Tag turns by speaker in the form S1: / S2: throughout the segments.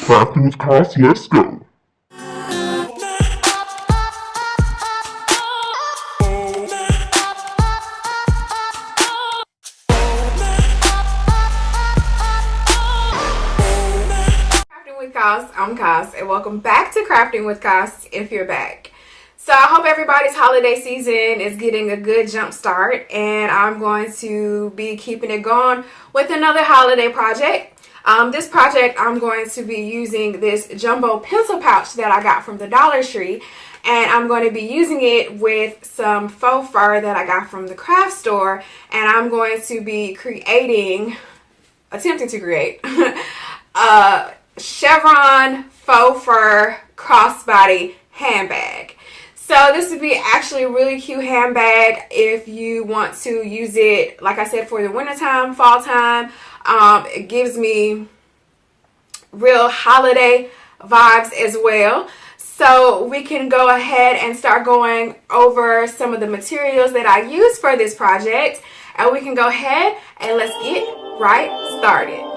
S1: Crafting with Cross, let's go.
S2: I'm Kos, and welcome back to Crafting with Kos if you're back. So I hope everybody's holiday season is getting a good jump start, and I'm going to be keeping it going with another holiday project. This project, I'm going to be using this jumbo pencil pouch that I got from the Dollar Tree, and I'm going to be using it with some faux fur that I got from the craft store, and I'm going to be attempting to create chevron faux fur crossbody handbag. So this would be actually a really cute handbag if you want to use it, like I said, for the wintertime, fall time. It gives me real holiday vibes as well. So we can go ahead and start going over some of the materials that I use for this project, and we can go ahead and let's get right started.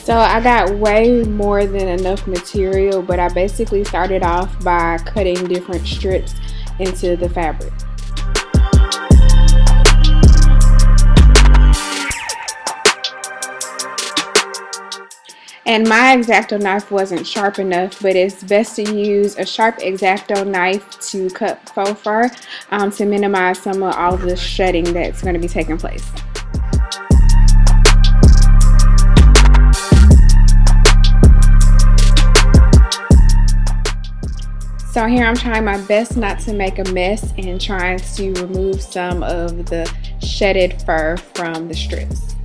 S2: So I got way more than enough material, but I basically started off by cutting different strips into the fabric. And my X-Acto knife wasn't sharp enough, but it's best to use a sharp X-Acto knife to cut faux fur to minimize some of all the shedding that's going to be taking place. So here I'm trying my best not to make a mess and trying to remove some of the shedded fur from the strips.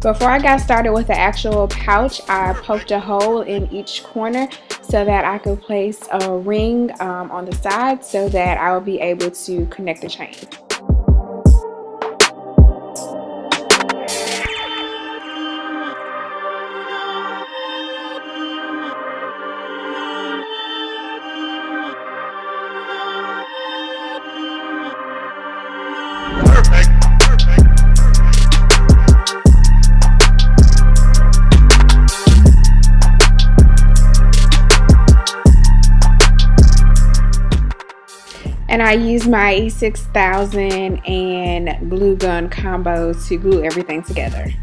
S2: Before I got started with the actual pouch, I poked a hole in each corner so that I could place a ring on the side so that I would be able to connect the chain. And I use my E6000 and glue gun combo to glue everything together.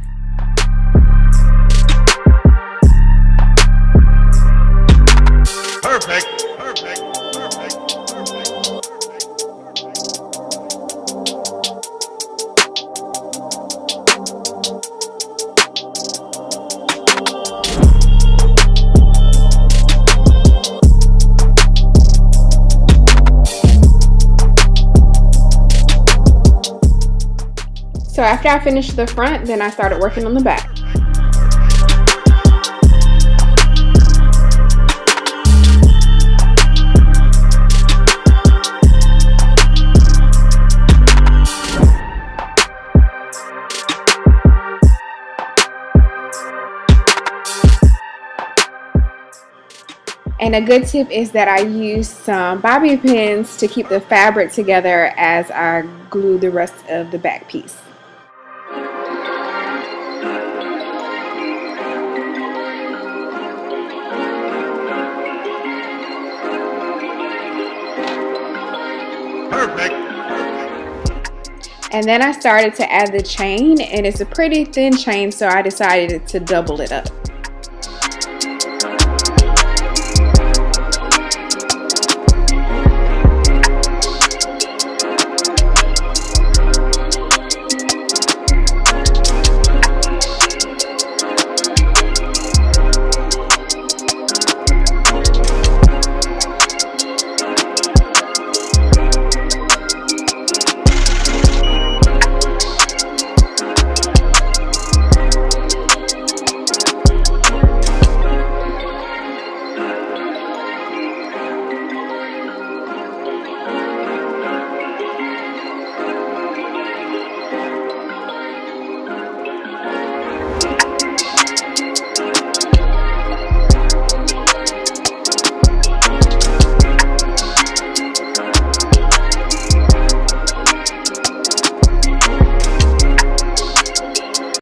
S1: Perfect.
S2: So after I finished the front, then I started working on the back. And a good tip is that I use some bobby pins to keep the fabric together as I glue the rest of the back piece.
S1: Perfect.
S2: And then I started to add the chain, and it's a pretty thin chain, so I decided to double it up.